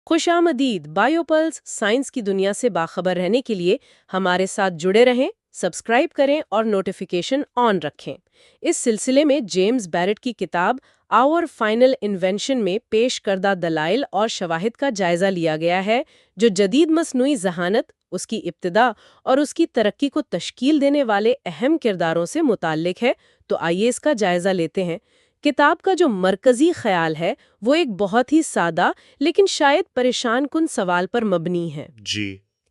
خوش آمدید بایوپلس سائنس کی دنیا سے باخبر رہنے کے لیے ہمارے ساتھ جڑے رہیں، سبسکرائب کریں اور نوٹیفیکیشن آن رکھیں۔ اس سلسلے میں جیمز بیرٹ کی کتاب آور فائنل انوینشن میں پیش کردہ دلائل اور شواہد کا جائزہ لیا گیا ہے، جو جدید مصنوعی ذہانت، اس کی ابتدا اور اس کی ترقی کو تشکیل دینے والے اہم کرداروں سے متعلق ہے۔ تو آئیے اس کا جائزہ لیتے ہیں۔ کتاب کا جو مرکزی خیال ہے وہ ایک بہت ہی سادہ لیکن شاید پریشان کن سوال پر مبنی ہے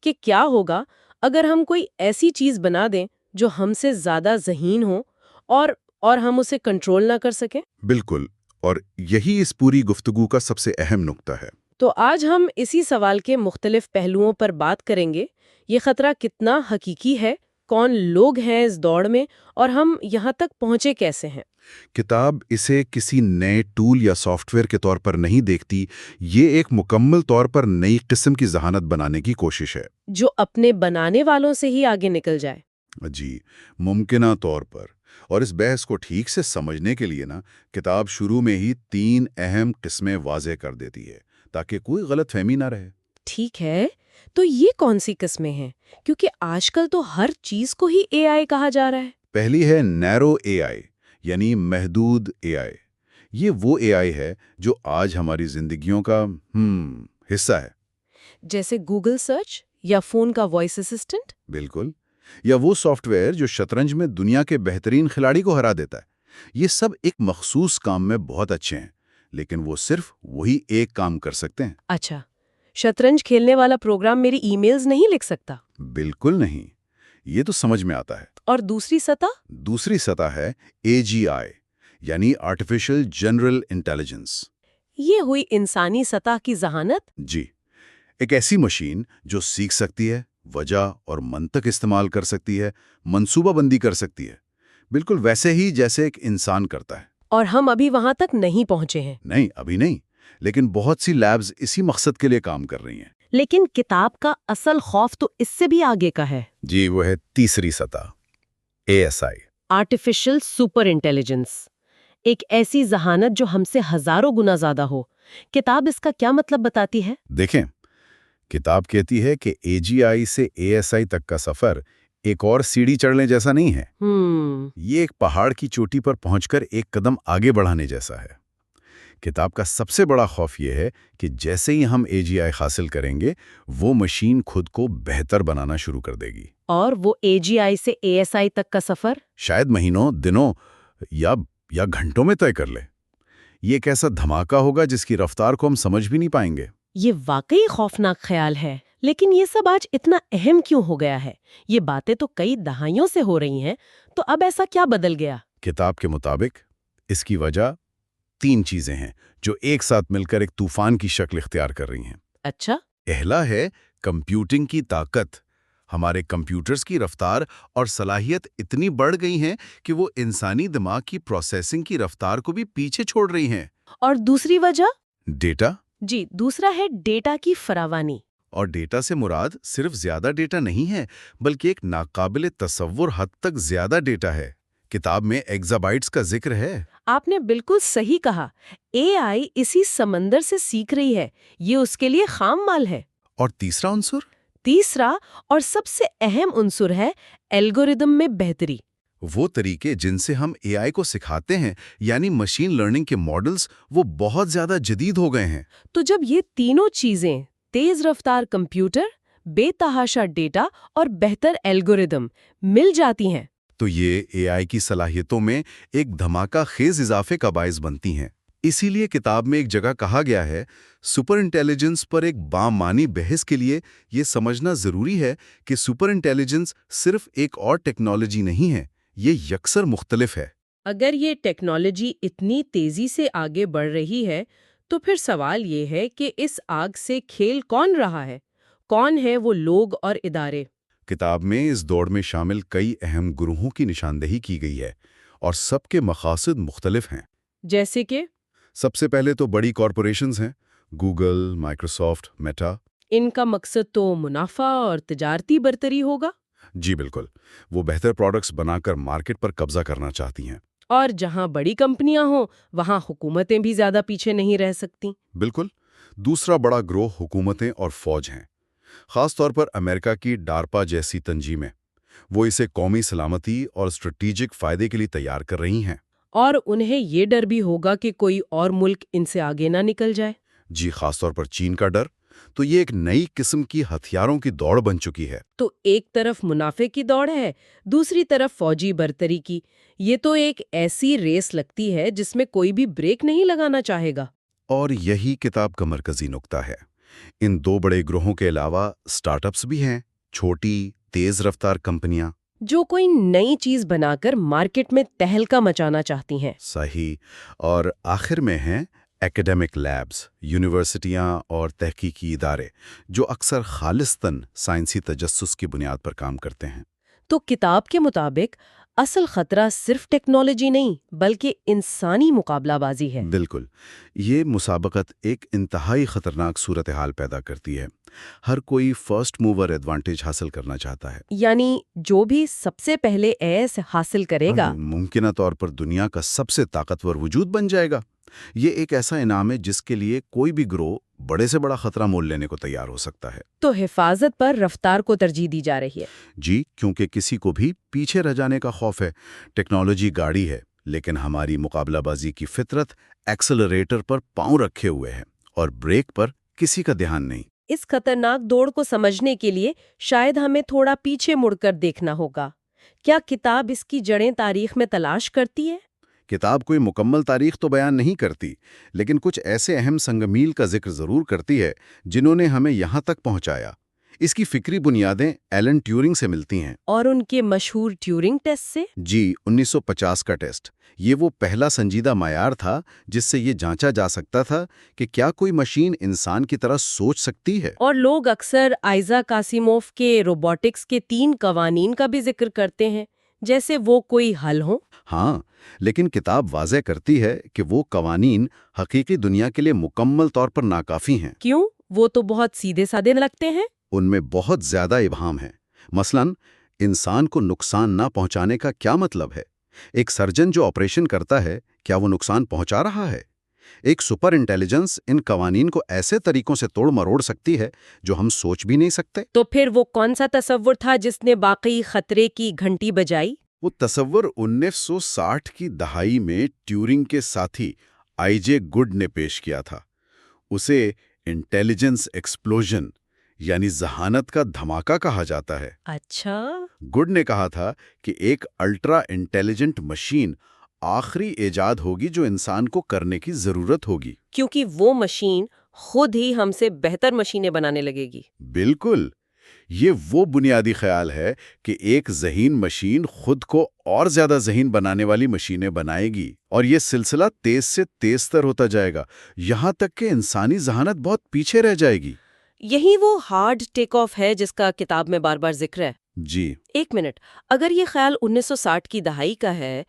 کہ کیا ہوگا اگر ہم کوئی ایسی چیز بنا دیں جو ہم سے زیادہ ذہین ہو اور ہم اسے کنٹرول نہ کر سکیں۔ بالکل، اور یہی اس پوری گفتگو کا سب سے اہم نقطہ ہے۔ تو آج ہم اسی سوال کے مختلف پہلوؤں پر بات کریں گے۔ یہ خطرہ کتنا حقیقی ہے، کون لوگ ہیں اس دوڑ میں، اور ہم یہاں تک پہنچے کیسے ہیں۔ کتاب اسے کسی نئے ٹول یا سافٹ ویئر کے طور پر نہیں دیکھتی، یہ ایک مکمل طور پر نئی قسم کی ذہانت بنانے کی کوشش ہے جو اپنے بنانے والوں سے ہی آگے نکل جائے۔ جی، ممکنہ طور پر۔ اور اس بحث کو ٹھیک سے سمجھنے کے لیے کتاب شروع میں ہی 3 اہم قسمیں واضح کر دیتی ہے تاکہ کوئی غلط فہمی نہ رہے۔ ٹھیک ہے، تو یہ کون سی قسمیں ہیں؟ کیونکہ آج کل تو ہر چیز کو ہی اے آئی کہا جا رہا ہے۔ پہلی ہے نیرو اے آئی، یعنی محدود اے آئی۔ یہ وہ اے آئی ہے جو آج ہماری زندگیوں کا حصہ ہے۔ جیسے گوگل سرچ یا فون کا وائس اسسٹنٹ؟ بالکل، یا وہ سافٹ ویئر جو شطرنج میں دنیا کے بہترین کھلاڑی کو ہرا دیتا ہے۔ یہ سب ایک مخصوص کام میں بہت اچھے ہیں، لیکن وہ صرف وہی ایک کام کر سکتے ہیں۔ اچھا، شطرنج کھیلنے والا پروگرام میری ای میلز نہیں لکھ سکتا؟ بالکل نہیں، یہ تو سمجھ میں آتا ہے۔ اور دوسری سطح؟ دوسری سطح ہے اے جی آئی، یعنی آرٹیفیشل جنرل انٹیلیجنس۔ یہ ہوئی انسانی سطح کی ذہانت؟ جی، ایک ایسی مشین جو سیکھ سکتی ہے، وجہ اور منطق استعمال کر سکتی ہے، منصوبہ بندی کر سکتی ہے، بالکل ویسے ہی جیسے ایک انسان کرتا ہے۔ اور ہم ابھی وہاں تک نہیں پہنچے ہیں۔ نہیں، ابھی نہیں، لیکن بہت سی لیبز اسی مقصد کے لیے کام کر رہی ہیں۔ لیکن کتاب کا اصل خوف تو اس سے بھی آگے کا ہے۔ جی، وہ ہے تیسری سطح، A S I, artificial super intelligence, ایک ایسی ذہانت جو ہم سے ہزاروں گنا زیادہ ہو۔ کتاب اس کا کیا مطلب بتاتی ہے؟ دیکھیں، کتاب کہتی ہے کہ اے جی آئی سے اے ایس آئی تک کا سفر ایک اور سیڑھی چڑھنے جیسا نہیں ہے۔ یہ ایک پہاڑ کی چوٹی پر پہنچ کر ایک قدم آگے بڑھانے جیسا ہے۔ کتاب کا سب سے بڑا خوف یہ ہے کہ جیسے ہی ہم اے جی آئی حاصل کریں گے، وہ مشین خود کو بہتر بنانا شروع کر دے گی۔ اور وہ اے جی آئی سے اے ایس آئی تک کا سفر شاید مہینوں، دنوں یا گھنٹوں میں طے کر لے۔ یہ ایک ایسا دھماکہ ہوگا جس کی رفتار کو ہم سمجھ بھی نہیں پائیں گے۔ یہ واقعی خوفناک خیال ہے، لیکن یہ سب آج اتنا اہم کیوں ہو گیا ہے؟ یہ باتیں تو کئی دہائیوں سے ہو رہی ہیں، تو اب ایسا کیا بدل گیا؟ کتاب کے مطابق اس کی وجہ 3 چیزیں ہیں جو ایک ساتھ مل کر ایک طوفان کی شکل اختیار کر رہی ہیں۔ اچھا۔ پہلا ہے کمپیوٹنگ کی طاقت۔ ہمارے کمپیوٹرز کی رفتار اور صلاحیت اتنی بڑھ گئی ہیں کہ وہ انسانی دماغ کی پروسیسنگ کی رفتار کو بھی پیچھے چھوڑ رہی ہیں۔ اور دوسری وجہ؟ ڈیٹا۔ جی، دوسرا ہے ڈیٹا کی فراوانی۔ اور ڈیٹا سے مراد صرف زیادہ ڈیٹا نہیں ہے، بلکہ ایک ناقابل تصور حد تک زیادہ ڈیٹا ہے۔ کتاب میں ایگزابائٹس کا ذکر ہے۔ آپ نے بالکل صحیح کہا، اے آئی اسی سمندر سے سیکھ رہی ہے، یہ اس کے لیے خام مال ہے۔ اور تیسرا عنصر؟ تیسرا اور سب سے اہم عنصر ہے الگوریدم میں بہتری۔ وہ طریقے جن سے ہم اے آئی کو سکھاتے ہیں، یعنی مشین لرننگ کے ماڈلز، وہ بہت زیادہ جدید ہو گئے ہیں۔ تو جب یہ تینوں چیزیں، تیز رفتار کمپیوٹر، بے تحاشا ڈیٹا اور بہتر الگوریدم، مل جاتی ہیں، تو یہ اے آئی کی صلاحیتوں میں ایک دھماکہ خیز اضافے کا باعث بنتی ہیں۔ اسی لیے کتاب میں ایک جگہ کہا گیا ہے، سپر انٹیلیجنس پر ایک بامعنی بحث کے لیے یہ سمجھنا ضروری ہے کہ سپر انٹیلیجنس صرف ایک اور ٹیکنالوجی نہیں ہے، یہ یکسر مختلف ہے۔ اگر یہ ٹیکنالوجی اتنی تیزی سے آگے بڑھ رہی ہے تو پھر سوال یہ ہے کہ اس آگ سے کھیل کون رہا ہے؟ کون ہے وہ لوگ اور ادارے؟ کتاب میں اس دوڑ میں شامل کئی اہم گروہوں کی نشاندہی کی گئی ہے، اور سب کے مقاصد مختلف ہیں۔ جیسے کہ؟ سب سے پہلے تو بڑی کارپوریشنز ہیں، گوگل، مائکروسافٹ، میٹا۔ ان کا مقصد تو منافع اور تجارتی برتری ہوگا۔ جی بالکل، وہ بہتر پروڈکٹس بنا کر مارکیٹ پر قبضہ کرنا چاہتی ہیں۔ اور جہاں بڑی کمپنیاں ہوں وہاں حکومتیں بھی زیادہ پیچھے نہیں رہ سکتی۔ بالکل، دوسرا بڑا گروہ حکومتیں اور فوج ہیں، خاص طور پر امریکہ کی ڈارپا جیسی تنظیمیں۔ وہ اسے قومی سلامتی اور اسٹریٹجک فائدے کے لیے تیار کر رہی ہیں۔ اور انہیں یہ ڈر بھی ہوگا کہ کوئی اور ملک ان سے آگے نہ نکل جائے۔ جی، خاص طور پر چین کا ڈر۔ تو یہ ایک نئی قسم کی ہتھیاروں کی دوڑ بن چکی ہے۔ تو ایک طرف منافع کی دوڑ ہے، دوسری طرف فوجی برتری کی۔ یہ تو ایک ایسی ریس لگتی ہے جس میں کوئی بھی بریک نہیں لگانا چاہے گا۔ اور یہی کتاب کا مرکزی نقطہ ہے۔ ان دو بڑے گروہوں کے علاوہ اسٹارٹ اپس بھی ہیں، چھوٹی تیز رفتار کمپنیاں جو کوئی نئی چیز بنا کر مارکیٹ میں تہلکہ مچانا چاہتی ہیں۔ صحیح۔ اور آخر میں ہیں ایکیڈیمک لیبز، یونیورسٹیاں اور تحقیقی ادارے جو اکثر خالصتاً سائنسی تجسس کی بنیاد پر کام کرتے ہیں۔ تو کتاب کے مطابق اصل خطرہ صرف ٹیکنالوجی نہیں بلکہ انسانی مقابلہ بازی ہے۔ بالکل، یہ مسابقت ایک انتہائی خطرناک صورتحال پیدا کرتی ہے۔ ہر کوئی فرسٹ موور ایڈوانٹیج حاصل کرنا چاہتا ہے۔ یعنی جو بھی سب سے پہلے ایس حاصل کرے گا ممکنہ طور پر دنیا کا سب سے طاقتور وجود بن جائے گا۔ یہ ایک ایسا انعام ہے جس کے لیے کوئی بھی گروہ بڑے سے بڑا خطرہ مول لینے کو تیار ہو سکتا ہے۔ تو حفاظت پر رفتار کو ترجیح دی جا رہی ہے۔ جی، کیونکہ کسی کو بھی پیچھے رہ جانے کا خوف ہے۔ ٹیکنالوجی گاڑی ہے، لیکن ہماری مقابلہ بازی کی فطرت ایکسلریٹر پر پاؤں رکھے ہوئے ہے اور بریک پر کسی کا دھیان نہیں۔ اس خطرناک دوڑ کو سمجھنے کے لیے شاید ہمیں تھوڑا پیچھے مڑ کر دیکھنا ہوگا۔ کیا کتاب اس کی جڑیں تاریخ میں تلاش کرتی ہے؟ کتاب کوئی مکمل تاریخ تو بیان نہیں کرتی، لیکن کچھ ایسے اہم سنگ میل کا ذکر ضرور کرتی ہے جنہوں نے ہمیں یہاں تک پہنچایا۔ اس کی فکری بنیادیں ایلن ٹیورنگ سے ملتی ہیں۔ اور ان کے مشہور ٹیورنگ ٹیسٹ سے؟ جی، 1950 کا ٹیسٹ۔ یہ وہ پہلا سنجیدہ معیار تھا جس سے یہ جانچا جا سکتا تھا کہ کیا کوئی مشین انسان کی طرح سوچ سکتی ہے۔ اور لوگ اکثر آئزیک آسیموف کے روبوٹکس کے 3 قوانین کا بھی ذکر کرتے ہیں، جیسے وہ کوئی حل ہو۔ ہاں، لیکن کتاب واضح کرتی ہے کہ وہ قوانین حقیقی دنیا کے لیے مکمل طور پر ناکافی ہیں۔ کیوں؟ وہ تو بہت سیدھے سادے لگتے ہیں۔ ان میں بہت زیادہ ابہام ہے۔ مثلاً، انسان کو نقصان نہ پہنچانے کا کیا مطلب ہے؟ ایک سرجن جو آپریشن کرتا ہے، کیا وہ نقصان پہنچا رہا ہے؟ ایک سپر انٹیلیجنس ان قوانین کو ایسے طریقوں سے توڑ مروڑ سکتی ہے جو ہم سوچ بھی نہیں سکتے۔ تو پھر وہ کون سا تصور تھا جس نے باقی خطرے کی گھنٹی بجائی؟ وہ تصور 1960 کی دہائی میں ٹیورنگ کے ساتھی آئی جے گڈ نے پیش کیا تھا۔ اسے انٹیلیجنس ایکسپلوژن یعنی ذہانت کا دھماکہ کہا جاتا ہے۔ اچھا۔ گڈ نے کہا تھا کہ ایک الٹرا انٹیلیجنٹ مشین آخری ایجاد ہوگی جو انسان کو کرنے کی ضرورت ہوگی۔ کیونکہ وہ مشین خود ہی ہم سے بہتر مشینیں بنانے لگے گی۔ بالکل، یہ وہ بنیادی خیال ہے کہ ایک ذہین مشین خود کو اور زیادہ ذہین بنانے والی مشینیں بنائے گی، اور یہ سلسلہ تیز سے تیز تر ہوتا جائے گا، یہاں تک کہ انسانی ذہانت بہت پیچھے رہ جائے گی۔ یہی وہ ہارڈ ٹیک آف ہے جس کا کتاب میں بار بار ذکر ہے۔ جی، ایک منٹ، اگر یہ خیال 1960 کی دہائی کا ہے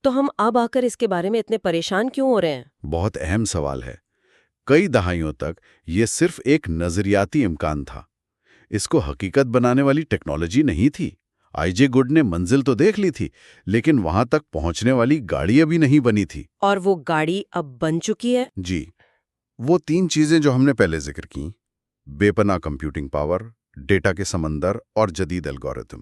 تو ہم اب آ کر اس کے بارے میں اتنے پریشان کیوں ہو رہے ہیں؟ بہت اہم سوال ہے۔ کئی دہائیوں تک یہ صرف ایک نظریاتی امکان تھا۔ اس کو حقیقت بنانے والی ٹیکنالوجی نہیں تھی۔ آئی جے گڈ نے منزل تو دیکھ لی تھی، لیکن وہاں تک پہنچنے والی گاڑی ابھی نہیں بنی تھی۔ اور وہ گاڑی اب بن چکی ہے۔ جی، وہ 3 چیزیں جو ہم نے پہلے ذکر کیں، بے پناہ کمپیوٹنگ پاور، ڈیٹا کے سمندر اور جدید الگورتھم،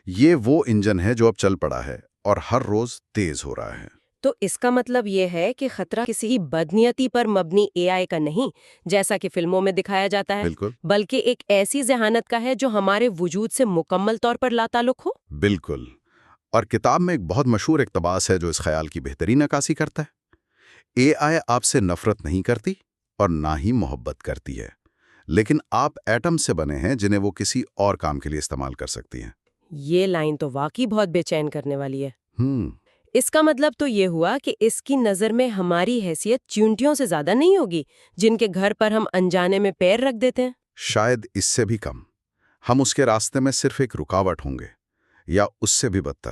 یہ وہ انجن ہے جو اب چل پڑا ہے اور ہر روز تیز ہو رہا ہے۔ تو اس کا مطلب یہ ہے کہ خطرہ کسی بدنیتی پر مبنی اے آئی کا نہیں، جیسا کہ فلموں میں دکھایا جاتا ہے، بالکل، بلکہ ایک ایسی ذہانت کا ہے جو ہمارے وجود سے مکمل طور پر لا تعلق ہو۔ بالکل۔ اور کتاب میں ایک بہت مشہور اقتباس ہے جو اس خیال کی بہترین عکاسی کرتا ہے۔ اے آئی آپ سے نفرت نہیں کرتی اور نہ ہی محبت کرتی ہے، لیکن آپ ایٹم سے بنے ہیں جنہیں وہ کسی اور کام کے لیے استعمال کر سکتی ہیں۔ یہ لائن تو واقعی بہت بے چین کرنے والی ہے۔ ہم اس کا مطلب تو یہ ہوا کہ اس کی نظر میں ہماری حیثیت چیونٹیوں سے زیادہ نہیں ہوگی جن کے گھر پر ہم انجانے میں پیر رکھ دیتے ہیں۔ شاید اس سے بھی کم۔ ہم اس کے راستے میں صرف ایک رکاوٹ ہوں گے، یا اس سے بھی بدتر،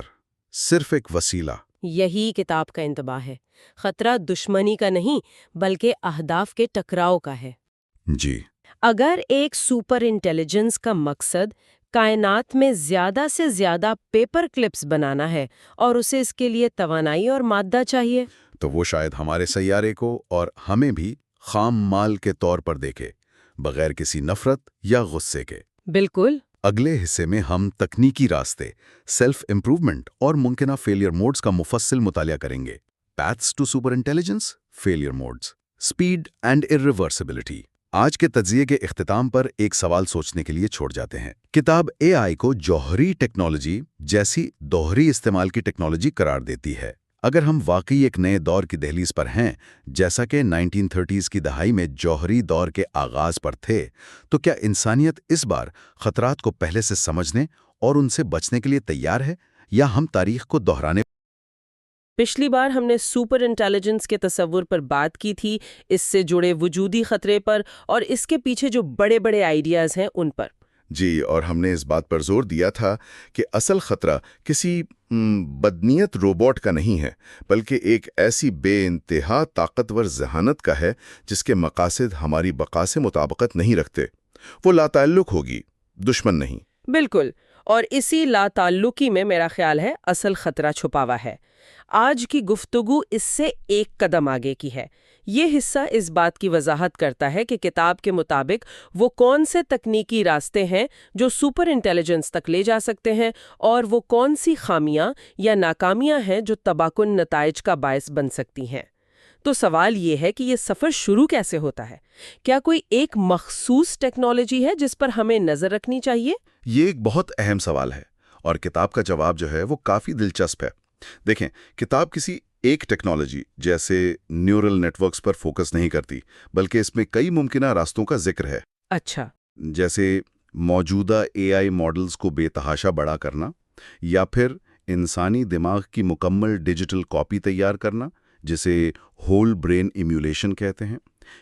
صرف ایک وسیلہ۔ یہی کتاب کا انتباہ ہے۔ خطرہ دشمنی کا نہیں بلکہ اہداف کے ٹکراؤ کا ہے۔ جی، اگر ایک سپر انٹیلیجنس کا مقصد کائنات میں زیادہ سے زیادہ پیپر کلپس بنانا ہے اور اسے اس کے لیے توانائی اور مادہ چاہیے، تو وہ شاید ہمارے سیارے کو اور ہمیں بھی خام مال کے طور پر دیکھے، بغیر کسی نفرت یا غصے کے۔ بالکل۔ اگلے حصے میں ہم تکنیکی راستے، سیلف امپروومنٹ اور ممکنہ فیلئر موڈز کا مفصل مطالعہ کریں گے۔ Paths to superintelligence, failure modes, speed and irreversibility۔ آج کے تجزیے کے اختتام پر ایک سوال سوچنے کے لیے چھوڑ جاتے ہیں۔ کتاب اے آئی کو جوہری ٹیکنالوجی جیسی دوہری استعمال کی ٹیکنالوجی قرار دیتی ہے۔ اگر ہم واقعی ایک نئے دور کی دہلیز پر ہیں، جیسا کہ 1930s کی دہائی میں جوہری دور کے آغاز پر تھے، تو کیا انسانیت اس بار خطرات کو پہلے سے سمجھنے اور ان سے بچنے کے لیے تیار ہے، یا ہم تاریخ کو دہرانے؟ پچھلی بار ہم نے سپر انٹیلیجنس کے تصور پر بات کی تھی، اس سے جڑے وجودی خطرے پر اور اس کے پیچھے جو بڑے بڑے آئیڈیاز ہیں ان پر۔ جی، اور ہم نے اس بات پر زور دیا تھا کہ اصل خطرہ کسی بدنیت روبوٹ کا نہیں ہے، بلکہ ایک ایسی بے انتہا طاقتور ذہانت کا ہے جس کے مقاصد ہماری بقا سے مطابقت نہیں رکھتے۔ وہ لاتعلق ہوگی، دشمن نہیں۔ بالکل، اور اسی لا تعلقی میں میرا خیال ہے اصل خطرہ چھپا ہوا ہے۔ آج کی گفتگو اس سے ایک قدم آگے کی ہے۔ یہ حصہ اس بات کی وضاحت کرتا ہے کہ کتاب کے مطابق وہ کون سے تکنیکی راستے ہیں جو سپر انٹیلیجنس تک لے جا سکتے ہیں، اور وہ کون سی خامیاں یا ناکامیاں ہیں جو تباہ کن نتائج کا باعث بن سکتی ہیں۔ تو سوال یہ ہے کہ یہ سفر شروع کیسے ہوتا ہے؟ کیا کوئی ایک مخصوص ٹیکنالوجی ہے جس پر ہمیں نظر رکھنی چاہیے؟ یہ ایک بہت اہم سوال ہے، اور کتاب کا جواب جو ہے وہ کافی دلچسپ ہے۔ دیکھیں، کتاب کسی ایک ٹیکنالوجی جیسے نیورل نیٹ ورکس پر فوکس نہیں کرتی، بلکہ اس میں کئی ممکنہ راستوں کا ذکر ہے۔ اچھا۔ جیسے موجودہ اے آئی ماڈلز کو بے تحاشا بڑا کرنا، یا پھر انسانی دماغ کی مکمل ڈیجیٹل کاپی تیار کرنا جسے ہول برین ایمیولیشن کہتے ہیں،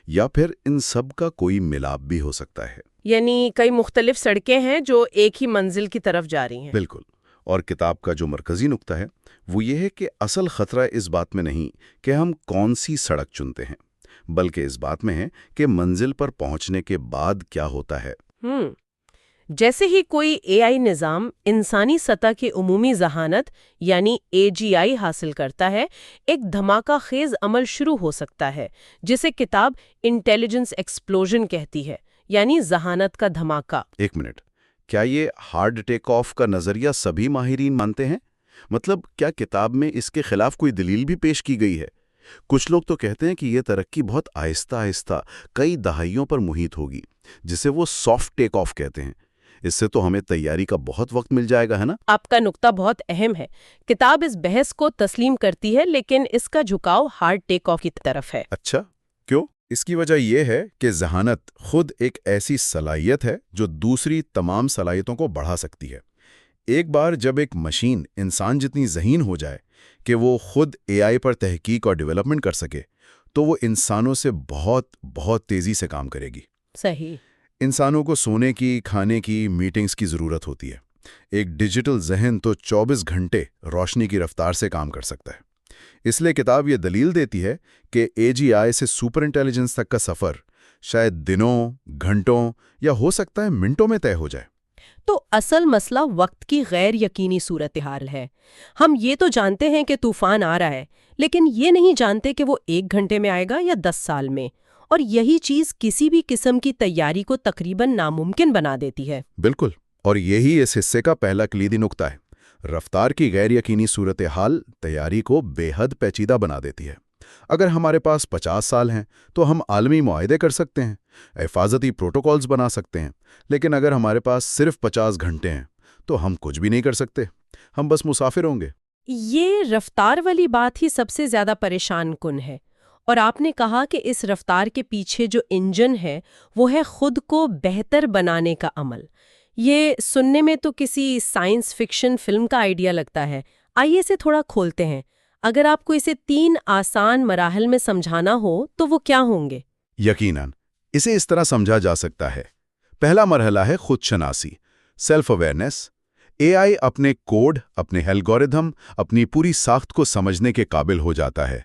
یا پھر ان سب کا کوئی ملاپ بھی ہو سکتا ہے۔ یعنی کئی مختلف سڑکیں ہیں جو ایک ہی منزل کی طرف جا رہی ہیں۔ بالکل، اور کتاب کا جو مرکزی نقطہ ہے وہ یہ ہے کہ اصل خطرہ اس بات میں نہیں کہ ہم کون سی سڑک چنتے ہیں، بلکہ اس بات میں ہے کہ منزل پر پہنچنے کے بعد کیا ہوتا ہے۔ جیسے ہی کوئی اے آئی نظام انسانی سطح کی عمومی ذہانت یعنی AGI حاصل کرتا ہے، ایک دھماکہ خیز عمل شروع ہو سکتا ہے جسے کتاب انٹیلیجنس ایکسپلوژن کہتی ہے، یعنی ذہانت کا دھماکہ۔ ایک منٹ، کیا یہ ہارڈ ٹیک آف کا نظریہ سبھی ماہرین مانتے ہیں؟ مطلب کیا کتاب میں اس کے خلاف کوئی دلیل بھی پیش کی گئی ہے؟ کچھ لوگ تو کہتے ہیں کہ یہ ترقی بہت آہستہ آہستہ کئی دہائیوں پر محیط ہوگی، جسے وہ سافٹ ٹیک آف کہتے ہیں۔ اس سے تو ہمیں تیاری کا بہت وقت مل جائے گا، ہے نا؟ آپ کا نقطہ بہت اہم ہے۔ کتاب اس بحث کو تسلیم کرتی ہے، لیکن اس کا جھکاؤ ہارڈ ٹیک آف کی طرف ہے۔ اچھا، کیوں؟ اس کی وجہ یہ ہے کہ ذہانت خود ایک ایسی صلاحیت ہے جو دوسری تمام صلاحیتوں کو بڑھا سکتی ہے۔ ایک بار جب ایک مشین انسان جتنی ذہین ہو جائے کہ وہ خود اے آئی پر تحقیق اور ڈیولپمنٹ کر سکے، تو وہ انسانوں سے بہت تیزی سے کام کرے گی۔ صحیح۔ انسانوں کو سونے کی، کھانے کی، میٹنگز کی ضرورت ہوتی ہے۔ ایک ڈیجیٹل ذہن تو 24 گھنٹے روشنی کی رفتار سے کام کر سکتا ہے۔ اس لیے کتاب یہ دلیل دیتی ہے کہ AGI سے سپر انٹیلیجنس تک کا سفر شاید دنوں، گھنٹوں یا ہو سکتا ہے منٹوں میں طے ہو جائے۔ تو اصل مسئلہ وقت کی غیر یقینی صورتحال ہے۔ ہم یہ تو جانتے ہیں کہ طوفان آ رہا ہے، لیکن یہ نہیں جانتے کہ وہ 1 گھنٹے میں آئے گا یا 10 سال میں، اور یہی چیز کسی بھی قسم کی تیاری کو تقریباً ناممکن بنا دیتی ہے۔ بالکل، اور یہی اس حصے کا پہلا کلیدی نقطہ ہے۔ رفتار کی غیر یقینی صورتحال تیاری کو بے حد پیچیدہ بنا دیتی ہے۔ اگر ہمارے پاس 50 سال ہیں تو ہم عالمی معاہدے کر سکتے ہیں، حفاظتی پروٹوکولز بنا سکتے ہیں، لیکن اگر ہمارے پاس صرف 50 گھنٹے ہیں تو ہم کچھ بھی نہیں کر سکتے، ہم بس مسافر ہوں گے۔ یہ رفتار والی بات ہی سب سے زیادہ پریشان کن ہے، اور آپ نے کہا کہ اس رفتار کے پیچھے جو انجن ہے وہ ہے خود کو بہتر بنانے کا عمل۔ یہ سننے میں تو کسی سائنس فکشن فلم کا آئیڈیا لگتا ہے۔ آئیے اسے تھوڑا کھولتے ہیں۔ اگر آپ کو اسے 3 آسان مراحل میں سمجھانا ہو تو وہ کیا ہوں گے؟ یقیناً اسے اس طرح سمجھا جا سکتا ہے۔ پہلا مرحلہ ہے خود شناسی، سیلف اویئرنیس۔ اے آئی اپنے کوڈ، اپنے الگورتھم، اپنی پوری ساخت کو سمجھنے کے قابل ہو جاتا ہے۔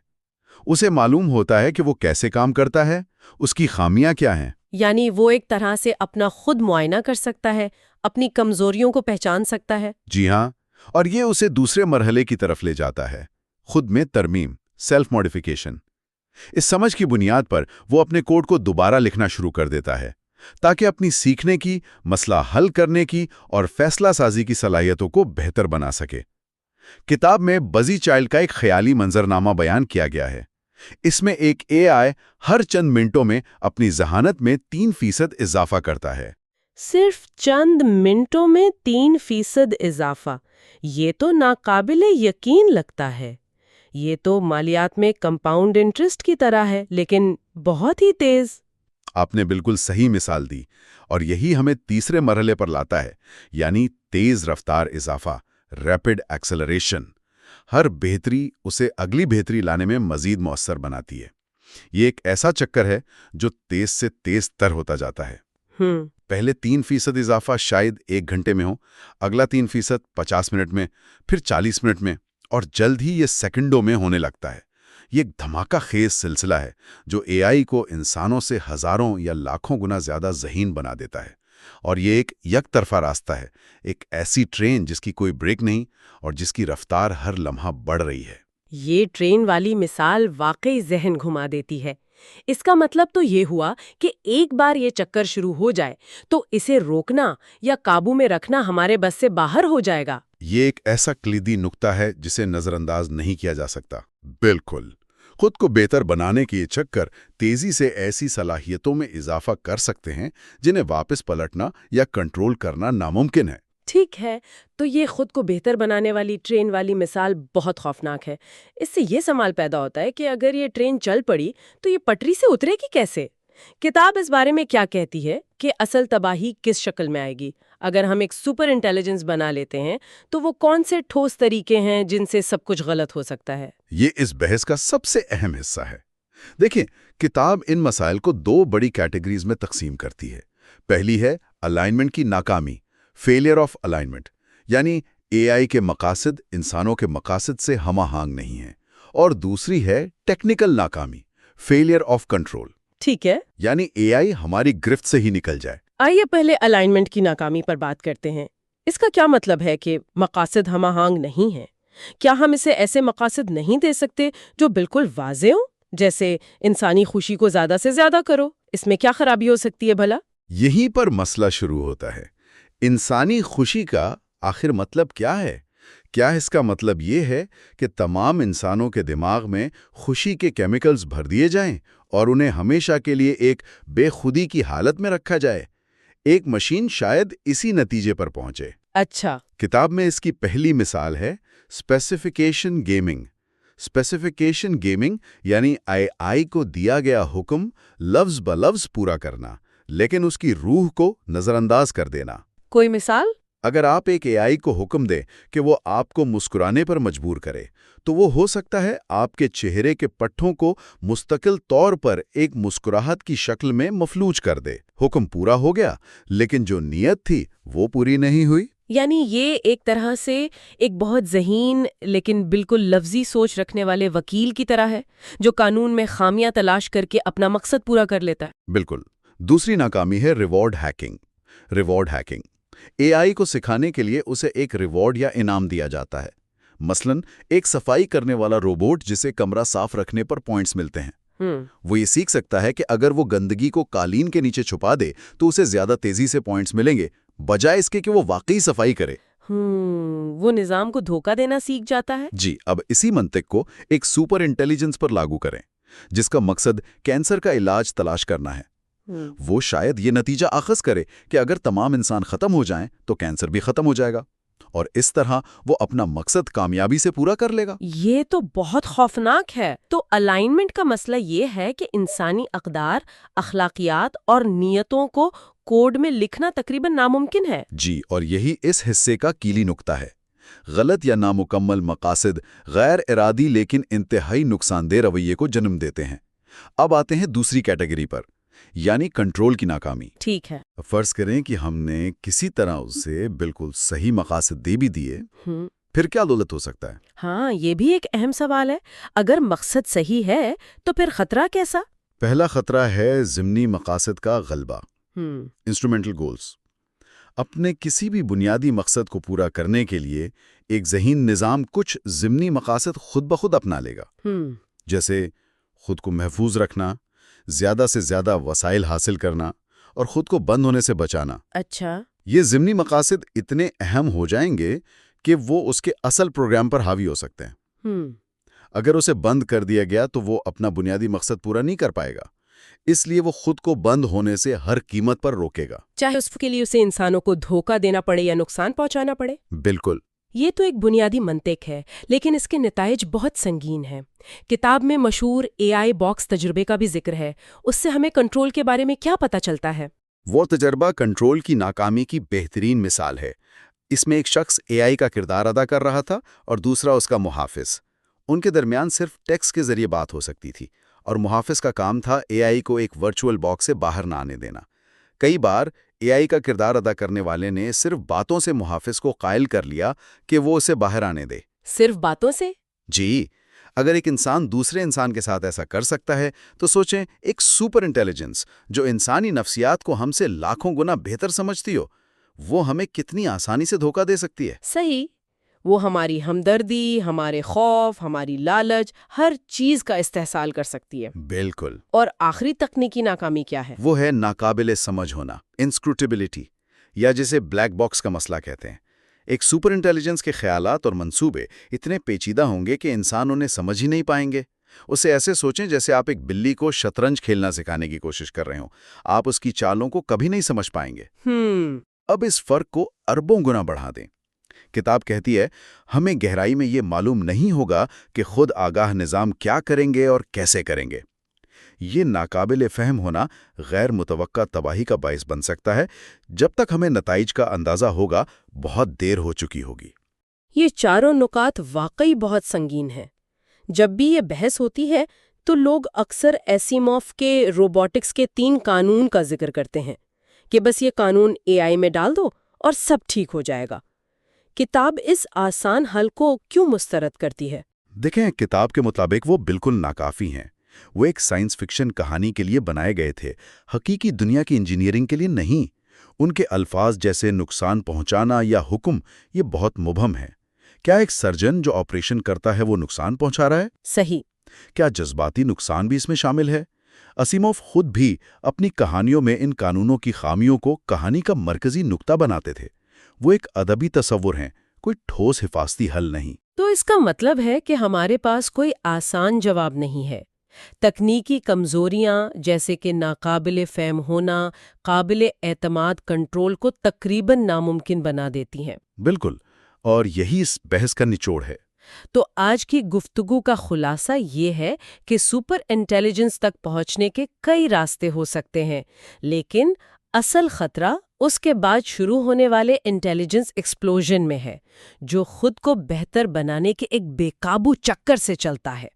اسے معلوم ہوتا ہے کہ وہ کیسے کام کرتا ہے، اس کی خامیاں کیا ہیں۔ یعنی وہ ایک طرح سے اپنا خود معائنہ کر سکتا ہے، اپنی کمزوریوں کو پہچان سکتا ہے۔ جی ہاں، اور یہ اسے دوسرے مرحلے کی طرف لے جاتا ہے، خود میں ترمیم، سیلف موڈیفیکیشن۔ اس سمجھ کی بنیاد پر وہ اپنے کوڈ کو دوبارہ لکھنا شروع کر دیتا ہے تاکہ اپنی سیکھنے کی، مسئلہ حل کرنے کی اور فیصلہ سازی کی صلاحیتوں کو بہتر بنا سکے۔ کتاب میں بزی چائلڈ کا ایک خیالی منظرنامہ بیان کیا گیا ہے۔ اس میں ایک اے آئی ہر چند منٹوں میں اپنی ذہانت میں 3% اضافہ کرتا ہے۔ صرف چند منٹوں میں 3% اضافہ، یہ تو ناقابل یقین لگتا ہے۔ یہ تو مالیات میں کمپاؤنڈ انٹرسٹ کی طرح ہے، لیکن بہت ہی تیز۔ آپ نے بالکل صحیح مثال دی، اور یہی ہمیں تیسرے مرحلے پر لاتا ہے، یعنی تیز رفتار اضافہ، ریپڈ ایکسلریشن۔ ہر بہتری اسے اگلی بہتری لانے میں مزید مؤثر بناتی ہے۔ یہ ایک ایسا چکر ہے جو تیز سے تیز تر ہوتا جاتا ہے۔ پہلے 3% اضافہ شاید 1 گھنٹے میں ہو، اگلا 3% 50 منٹ میں، پھر 40 منٹ میں، اور جلد ہی یہ سیکنڈوں میں ہونے لگتا ہے۔ یہ ایک دھماکہ خیز سلسلہ ہے جو اے آئی کو انسانوں سے ہزاروں یا لاکھوں گنا زیادہ ذہین بنا دیتا ہے، اور یہ ایک یک طرفہ راستہ ہے، ایک ایسی ٹرین جس کی کوئی بریک نہیں اور جس کی رفتار ہر لمحہ بڑھ رہی ہے۔ یہ ٹرین والی مثال واقعی ذہن گھما دیتی ہے۔ اس کا مطلب تو یہ ہوا کہ ایک بار یہ چکر شروع ہو جائے تو اسے روکنا یا قابو میں رکھنا ہمارے بس سے باہر ہو جائے گا۔ یہ ایک ایسا کلیدی نقطہ ہے جسے نظر انداز نہیں کیا جا سکتا۔ بالکل، خود کو بہتر بنانے کے یہ چکر تیزی سے ایسی صلاحیتوں میں اضافہ کر سکتے ہیں جنہیں واپس پلٹنا یا کنٹرول کرنا ناممکن ہے۔ ٹھیک ہے، تو یہ خود کو بہتر بنانے والی ٹرین والی مثال بہت خوفناک ہے۔ اس سے یہ سوال پیدا ہوتا ہے کہ اگر یہ ٹرین چل پڑی تو یہ پٹری سے اترے گی کیسے؟ کتاب اس بارے میں کیا کہتی ہے کہ اصل تباہی کس شکل میں آئے گی؟ اگر ہم ایک سپر انٹیلیجنس بنا لیتے ہیں تو وہ کون سے ٹھوس طریقے ہیں جن سے سب کچھ غلط ہو سکتا ہے؟ یہ اس بحث کا سب سے اہم حصہ ہے۔ دیکھیں، کتاب ان مسائل کو 2 بڑی کیٹیگریز میں تقسیم کرتی ہے۔ پہلی ہے الائنمنٹ کی ناکامی، فیلئر آف الائنمنٹ، یعنی اے آئی کے مقاصد انسانوں کے مقاصد سے ہم آہنگ نہیں ہیں، اور دوسری ہے ٹیکنیکل ناکامی، فیلئر آف کنٹرول، ٹھیک ہے، یعنی اے آئی ہماری گرفت سے ہی نکل جائے۔ آئیے پہلے الائنمنٹ کی ناکامی پر بات کرتے ہیں۔ اس کا کیا مطلب ہے کہ مقاصد ہم آہنگ نہیں ہیں؟ کیا ہم اسے ایسے مقاصد نہیں دے سکتے جو بالکل واضح ہوں، جیسے انسانی خوشی کو زیادہ سے زیادہ کرو؟ اس میں کیا خرابی ہو سکتی ہے بھلا؟ یہیں پر مسئلہ شروع ہوتا ہے۔ انسانی خوشی کا آخر مطلب کیا ہے؟ کیا اس کا مطلب یہ ہے کہ تمام انسانوں کے دماغ میں خوشی کے کیمیکلز بھر دیے جائیں اور انہیں ہمیشہ کے لیے ایک بے خودی کی حالت میں رکھا جائے؟ ایک مشین شاید اسی نتیجے پر پہنچے۔ اچھا، کتاب میں اس کی پہلی مثال ہے اسپیسیفیکیشن گیمنگ۔ اسپیسیفیکیشن گیمنگ یعنی آئی کو دیا گیا حکم لفظ بلفظ پورا کرنا، لیکن اس کی روح کو نظر انداز کر دینا۔ کوئی مثال؟ اگر آپ ایک اے آئی کو حکم دیں کہ وہ آپ کو مسکرانے پر مجبور کرے، تو وہ ہو سکتا ہے آپ کے چہرے کے پٹھوں کو مستقل طور پر ایک مسکراہٹ کی شکل میں مفلوج کر دے۔ حکم پورا ہو گیا، لیکن جو نیت تھی وہ پوری نہیں ہوئی۔ یعنی یہ ایک طرح سے ایک بہت ذہین لیکن بالکل لفظی سوچ رکھنے والے وکیل کی طرح ہے جو قانون میں خامیاں تلاش کر کے اپنا مقصد پورا کر لیتا ہے۔ بالکل۔ دوسری ناکامی ہے ریوارڈ ہیکنگ۔ ریوارڈ ہیکنگ اے آئی کو سکھانے کے لیے اسے ایک ریوارڈ یا انعام دیا جاتا ہے۔ مثلا ایک صفائی کرنے والا روبوٹ جسے کمرہ صاف رکھنے پر پوائنٹس ملتے ہیں۔ وہ یہ سیکھ سکتا ہے کہ اگر وہ گندگی کو قالین کے نیچے چھپا دے تو اسے زیادہ تیزی سے پوائنٹس ملیں گے، بجائے اس کے کہ وہ واقعی صفائی کرے۔ وہ نظام کو دھوکہ دینا سیکھ جاتا ہے۔ جی، اب اسی منطق کو ایک سپر انٹیلیجنس پر لاگو کریں جس کا مقصد کینسر کا علاج تلاش کرنا ہے۔ وہ شاید یہ نتیجہ اخذ کرے کہ اگر تمام انسان ختم ہو جائیں تو کینسر بھی ختم ہو جائے گا، اور اس طرح وہ اپنا مقصد کامیابی سے پورا کر لے گا۔ یہ تو بہت خوفناک ہے۔ تو الائنمنٹ کا مسئلہ یہ ہے کہ انسانی اقدار، اخلاقیات اور نیتوں کو کوڈ میں لکھنا تقریباً ناممکن ہے۔ جی، اور یہی اس حصے کا کیلی نقطہ ہے۔ غلط یا نامکمل مقاصد غیر ارادی لیکن انتہائی نقصان دہ رویے کو جنم دیتے ہیں۔ اب آتے ہیں دوسری کیٹیگری پر، یعنی کنٹرول کی ناکامی۔ ٹھیک ہے، فرض کریں کہ ہم نے کسی طرح اسے بالکل صحیح مقاصد دے بھی دیے، پھر کیا غلط ہو سکتا ہے؟ ہاں، یہ بھی ایک اہم سوال ہے۔ اگر مقصد صحیح ہے تو پھر خطرہ کیسا؟ پہلا خطرہ ہے ضمنی مقاصد کا غلبہ، انسٹرومنٹل گولز۔ اپنے کسی بھی بنیادی مقصد کو پورا کرنے کے لیے ایک ذہین نظام کچھ ضمنی مقاصد خود بخود اپنا لے گا، جیسے خود کو محفوظ رکھنا، زیادہ سے زیادہ وسائل حاصل کرنا اور خود کو بند ہونے سے بچانا۔ اچھا۔ یہ ضمنی مقاصد اتنے اہم ہو جائیں گے کہ وہ اس کے اصل پروگرام پر حاوی ہو سکتے ہیں۔ اگر اسے بند کر دیا گیا تو وہ اپنا بنیادی مقصد پورا نہیں کر پائے گا، اس لیے وہ خود کو بند ہونے سے ہر قیمت پر روکے گا، چاہے اس کے لیے اسے انسانوں کو دھوکہ دینا پڑے یا نقصان پہنچانا پڑے۔ بالکل۔ یہ تو ایک بنیادی منطق ہے، لیکن اس کے نتائج بہت سنگین ہیں۔ کتاب میں مشہور AI باکس تجربے کا بھی ذکر ہے، اس سے ہمیں کنٹرول کے بارے میں کیا پتہ چلتا ہے؟ وہ تجربہ کنٹرول کی ناکامی کی بہترین مثال ہے۔ اس میں ایک شخص AI کا کردار ادا کر رہا تھا اور دوسرا اس کا محافظ۔ ان کے درمیان صرف ٹیکسٹ کے ذریعے بات ہو سکتی تھی، اور محافظ کا کام تھا AI کو ایک ورچوئل باکس سے باہر نہ آنے دینا۔ کئی بار AI کا کردار ادا کرنے والے نے صرف باتوں سے محافظ کو قائل کر لیا کہ وہ اسے باہر آنے دے۔ صرف باتوں سے؟ جی، اگر ایک انسان دوسرے انسان کے ساتھ ایسا کر سکتا ہے تو سوچیں ایک سپر انٹیلیجنس جو انسانی نفسیات کو ہم سے لاکھوں گنا بہتر سمجھتی ہو، وہ ہمیں کتنی آسانی سے دھوکہ دے سکتی ہے۔ صحیح، وہ ہماری ہمدردی، ہمارے خوف، ہماری لالچ، ہر چیز کا استحصال کر سکتی ہے۔ بالکل۔ اور آخری تکنیکی ناکامی کیا ہے؟ وہ ہے ناقابل سمجھ ہونا، انسکروٹیبلٹی، یا جسے بلیک باکس کا مسئلہ کہتے ہیں۔ ایک سپر انٹیلیجنس کے خیالات اور منصوبے اتنے پیچیدہ ہوں گے کہ انسان انہیں سمجھ ہی نہیں پائیں گے۔ اسے ایسے سوچیں جیسے آپ ایک بلی کو شطرنج کھیلنا سکھانے کی کوشش کر رہے ہوں، آپ اس کی چالوں کو کبھی نہیں سمجھ پائیں گے۔ اب اس فرق کو اربوں گنا بڑھا دیں۔ کتاب کہتی ہے ہمیں گہرائی میں یہ معلوم نہیں ہوگا کہ خود آگاہ نظام کیا کریں گے اور کیسے کریں گے۔ یہ ناقابل فہم ہونا غیر متوقع تباہی کا باعث بن سکتا ہے۔ جب تک ہمیں نتائج کا اندازہ ہوگا بہت دیر ہو چکی ہوگی۔ یہ چاروں نکات واقعی بہت سنگین ہیں۔ جب بھی یہ بحث ہوتی ہے تو لوگ اکثر ایسیموف کے روبوٹکس کے 3 قانون کا ذکر کرتے ہیں کہ بس یہ قانون AI میں ڈال دو اور سب ٹھیک ہو جائے گا۔ کتاب اس آسان حل کو کیوں مسترد کرتی ہے؟ دیکھیں، کتاب کے مطابق وہ بالکل ناکافی ہیں۔ وہ ایک سائنس فکشن کہانی کے لیے بنائے گئے تھے، حقیقی دنیا کی انجینئرنگ کے لیے نہیں۔ ان کے الفاظ جیسے نقصان پہنچانا یا حکم یہ بہت مبہم ہے۔ کیا ایک سرجن جو آپریشن کرتا ہے وہ نقصان پہنچا رہا ہے؟ صحیح۔ کیا جذباتی نقصان بھی اس میں شامل ہے؟ اسیموف خود بھی اپنی کہانیوں میں ان قانونوں کی خامیوں کو کہانی کا مرکزی نقطہ بناتے تھے۔ وہ ایک ادبی تصور ہیں، کوئی ٹھوس حفاظتی حل نہیں۔ تو اس کا مطلب ہے کہ ہمارے پاس کوئی آسان جواب نہیں ہے۔ تکنیکی کمزوریاں جیسے کہ ناقابل فہم ہونا قابل اعتماد کنٹرول کو تقریباً ناممکن بنا دیتی ہیں۔ بالکل، اور یہی اس بحث کا نچوڑ ہے۔ تو آج کی گفتگو کا خلاصہ یہ ہے کہ سپر انٹیلیجنس تک پہنچنے کے کئی راستے ہو سکتے ہیں، لیکن اصل خطرہ اس کے بعد شروع ہونے والے انٹیلیجنس ایکسپلوژن میں ہے، جو خود کو بہتر بنانے کے ایک بے قابو چکر سے چلتا ہے۔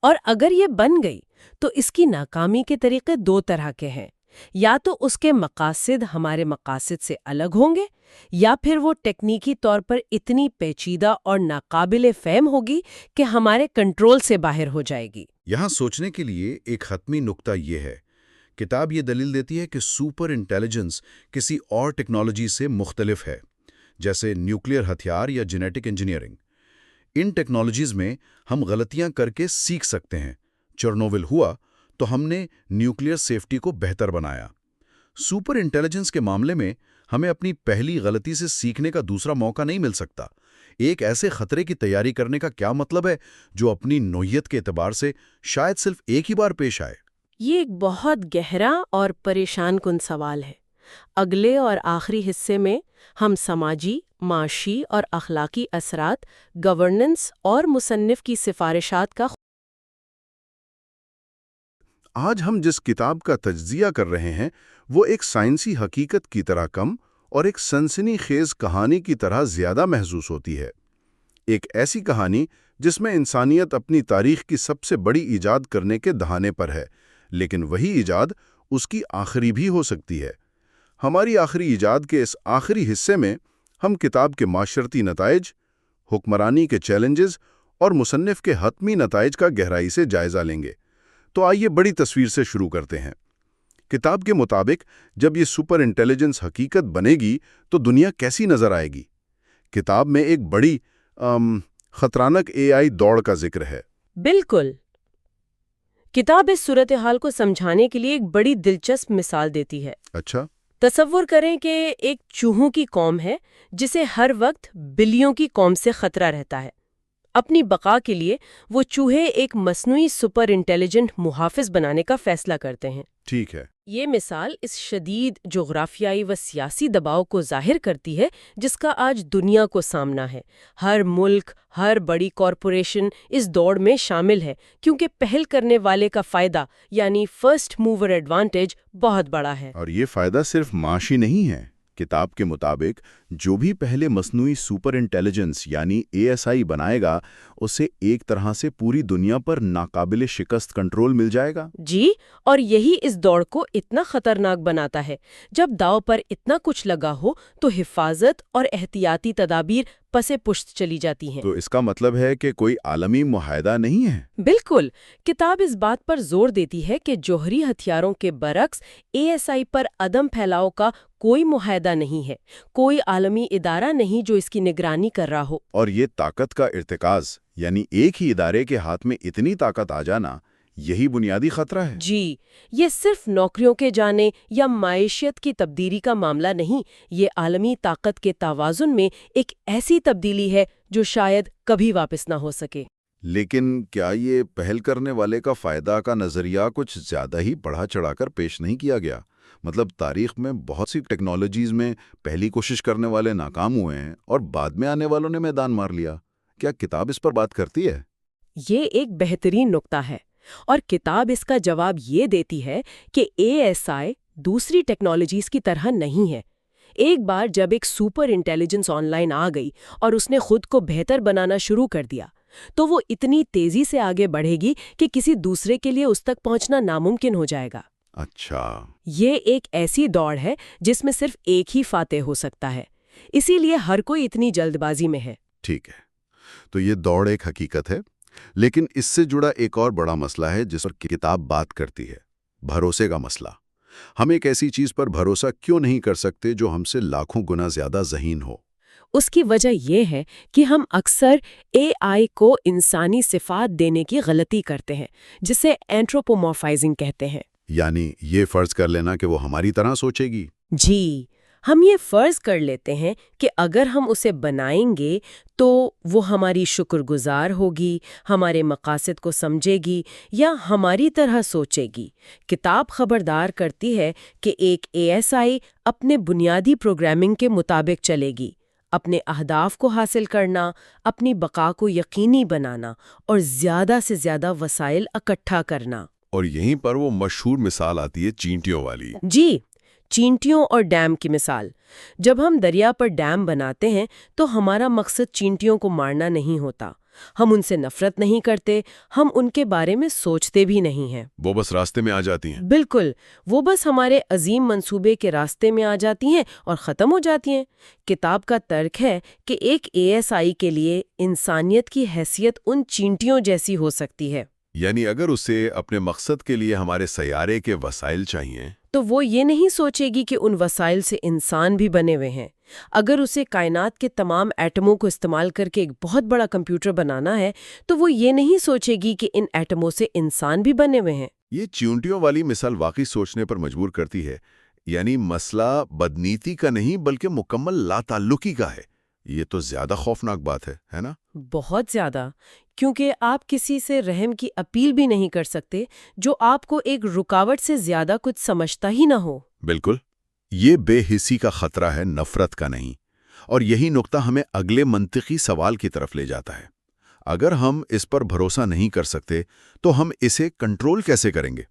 اور اگر یہ بن گئی تو اس کی ناکامی کے طریقے 2 طرح کے ہیں۔ یا تو اس کے مقاصد ہمارے مقاصد سے الگ ہوں گے، یا پھر وہ ٹیکنیکی طور پر اتنی پیچیدہ اور ناقابل فہم ہوگی کہ ہمارے کنٹرول سے باہر ہو جائے گی۔ یہاں سوچنے کے لیے ایک حتمی نقطہ یہ ہے، کتاب یہ دلیل دیتی ہے کہ سپر انٹیلیجنس کسی اور ٹیکنالوجی سے مختلف ہے، جیسے نیوکلیئر ہتھیار یا جینیٹک انجینئرنگ۔ ان ٹیکنالوجیز میں ہم غلطیاں کر کے سیکھ سکتے ہیں۔ چرنوبل ہوا تو ہم نے نیوکلیئر سیفٹی کو بہتر بنایا۔ سپر انٹیلیجنس کے معاملے میں ہمیں اپنی پہلی غلطی سے سیکھنے کا دوسرا موقع نہیں مل سکتا۔ ایک ایسے خطرے کی تیاری کرنے کا کیا مطلب ہے جو اپنی نوعیت کے اعتبار سے شاید صرف ایک ہی بار پیش آئے؟ یہ ایک بہت گہرا اور پریشان کن سوال ہے۔ اگلے اور آخری حصے میں ہم سماجی، معاشی اور اخلاقی اثرات، گورننس اور مصنف کی سفارشات کا آج ہم جس کتاب کا تجزیہ کر رہے ہیں وہ ایک سائنسی حقیقت کی طرح کم اور ایک سنسنی خیز کہانی کی طرح زیادہ محسوس ہوتی ہے۔ ایک ایسی کہانی جس میں انسانیت اپنی تاریخ کی سب سے بڑی ایجاد کرنے کے دہانے پر ہے، لیکن وہی ایجاد اس کی آخری بھی ہو سکتی ہے۔ ہماری آخری ایجاد کے اس آخری حصے میں ہم کتاب کے معاشرتی نتائج، حکمرانی کے چیلنجز اور مصنف کے حتمی نتائج کا گہرائی سے جائزہ لیں گے۔ تو آئیے بڑی تصویر سے شروع کرتے ہیں۔ کتاب کے مطابق جب یہ سپر انٹیلیجنس حقیقت بنے گی تو دنیا کیسی نظر آئے گی؟ کتاب میں ایک بڑی خطرناک AI دوڑ کا ذکر ہے۔ بالکل۔ کتاب اس صورتحال کو سمجھانے کے لیے ایک بڑی دلچسپ مثال دیتی ہے۔ اچھا۔ تصور کریں کہ ایک چوہوں کی قوم ہے جسے ہر وقت بلیوں کی قوم سے خطرہ رہتا ہے۔ اپنی بقا کے لیے وہ چوہے ایک مصنوعی سپر انٹیلیجنٹ محافظ بنانے کا فیصلہ کرتے ہیں۔ ٹھیک ہے۔ یہ مثال اس شدید جغرافیائی و سیاسی دباؤ کو ظاہر کرتی ہے جس کا آج دنیا کو سامنا ہے۔ ہر ملک، ہر بڑی کارپوریشن اس دوڑ میں شامل ہے کیونکہ پہل کرنے والے کا فائدہ یعنی فرسٹ موور ایڈوانٹیج بہت بڑا ہے۔ اور یہ فائدہ صرف معاشی نہیں ہے۔ کتاب کے مطابق جو بھی پہلے مصنوعی سپر انٹیلیجنس یعنی ASI بنائے گا اسے ایک طرح سے پوری دنیا پر ناقابل شکست کنٹرول مل جائے گا۔ جی، اور یہی اس دوڑ کو اتنا خطرناک بناتا ہے۔ جب داؤ پر اتنا کچھ لگا ہو تو حفاظت اور احتیاطی تدابیر پسے پشت چلی جاتی ہیں۔ تو اس کا مطلب ہے کہ کوئی عالمی معاہدہ نہیں ہے؟ بالکل، کتاب اس بات پر زور دیتی ہے کہ جوہری ہتھیاروں کے برعکس ASI پر عدم پھیلاؤ کا کوئی معاہدہ نہیں ہے، کوئی عالمی ادارہ نہیں جو اس کی نگرانی کر رہا ہو۔ اور یہ طاقت کا ارتکاز یعنی ایک ہی ادارے کے ہاتھ میں اتنی طاقت آ جانا یہی بنیادی خطرہ ہے۔ جی، یہ صرف نوکریوں کے جانے یا معیشت کی تبدیلی کا معاملہ نہیں، یہ عالمی طاقت کے توازن میں ایک ایسی تبدیلی ہے جو شاید کبھی واپس نہ ہو سکے۔ لیکن کیا یہ پہل کرنے والے کا فائدہ کا نظریہ کچھ زیادہ ہی بڑھا چڑھا کر پیش نہیں کیا گیا؟ مطلب تاریخ میں بہت سی ٹیکنالوجیز میں پہلی کوشش کرنے والے ناکام ہوئے ہیں اور بعد میں آنے والوں نے میدان مار لیا۔ کیا کتاب اس پر بات کرتی ہے؟ یہ ایک بہترین نقطہ ہے، اور کتاب اس کا جواب یہ دیتی ہے کہ ASI دوسری ٹیکنالوجیز کی طرح نہیں ہے۔ ایک بار جب ایک سپر انٹیلیجنس آن لائن آ گئی اور اس نے خود کو بہتر بنانا شروع کر دیا تو وہ اتنی تیزی سے آگے بڑھے گی کہ کسی دوسرے کے لیے اس تک پہنچنا ناممکن ہو جائے گا۔ اچھا۔ یہ ایک ایسی دوڑ ہے جس میں صرف ایک ہی فاتح ہو سکتا ہے، اسی لیے ہر کوئی اتنی جلد بازی میں ہے۔ ٹھیک ہے، تو یہ دوڑ ایک حقیقت ہے، لیکن اس سے جڑا ایک اور بڑا مسئلہ ہے جس پر کتاب بات کرتی ہے، بھروسے کا مسئلہ۔ ہم ایک ایسی چیز پر بھروسہ کیوں نہیں کر سکتے جو ہم سے لاکھوں گنا زیادہ ذہین ہو؟ اس کی وجہ یہ ہے کہ ہم اکثر AI کو انسانی صفات دینے کی غلطی کرتے ہیں، جسے اینٹروپومورفائزنگ کہتے ہیں۔ یعنی یہ فرض کر لینا کہ وہ ہماری طرح سوچے گی۔ جی، ہم یہ فرض کر لیتے ہیں کہ اگر ہم اسے بنائیں گے تو وہ ہماری شکر گزار ہوگی، ہمارے مقاصد کو سمجھے گی یا ہماری طرح سوچے گی۔ کتاب خبردار کرتی ہے کہ ایک ASI اپنے بنیادی پروگرامنگ کے مطابق چلے گی، اپنے اہداف کو حاصل کرنا، اپنی بقا کو یقینی بنانا اور زیادہ سے زیادہ وسائل اکٹھا کرنا۔ اور یہیں پر وہ مشہور مثال آتی ہے چینٹیوں والی۔ جی، چینٹیوں اور ڈیم کی مثال۔ جب ہم دریا پر ڈیم بناتے ہیں تو ہمارا مقصد چینٹیوں کو مارنا نہیں ہوتا، ہم ان سے نفرت نہیں کرتے، ہم ان کے بارے میں سوچتے بھی نہیں ہیں۔ وہ بس راستے میں آ جاتی ہیں۔ بالکل، وہ بس ہمارے عظیم منصوبے کے راستے میں آ جاتی ہیں اور ختم ہو جاتی ہیں۔ کتاب کا ترک ہے کہ ایک ASI کے لیے انسانیت کی حیثیت ان چینٹیوں جیسی ہو سکتی ہے۔ یعنی اگر اسے اپنے مقصد کے لیے ہمارے سیارے کے وسائل چاہیے تو وہ یہ نہیں سوچے گی کہ ان وسائل سے انسان بھی بنے ہوئے ہیں۔ اگر اسے کائنات کے تمام ایٹموں کو استعمال کر کے ایک بہت بڑا کمپیوٹر بنانا ہے تو وہ یہ نہیں سوچے گی کہ ان ایٹموں سے انسان بھی بنے ہوئے ہیں۔ یہ چیونٹیوں والی مثال واقعی سوچنے پر مجبور کرتی ہے، یعنی مسئلہ بدنیتی کا نہیں بلکہ مکمل لا تعلقی کا ہے۔ یہ تو زیادہ خوفناک بات ہے نا؟ بہت زیادہ، کیونکہ آپ کسی سے رحم کی اپیل بھی نہیں کر سکتے جو آپ کو ایک رکاوٹ سے زیادہ کچھ سمجھتا ہی نہ ہو۔ بالکل، یہ بے حسی کا خطرہ ہے، نفرت کا نہیں۔ اور یہی نقطہ ہمیں اگلے منطقی سوال کی طرف لے جاتا ہے۔ اگر ہم اس پر بھروسہ نہیں کر سکتے تو ہم اسے کنٹرول کیسے کریں گے؟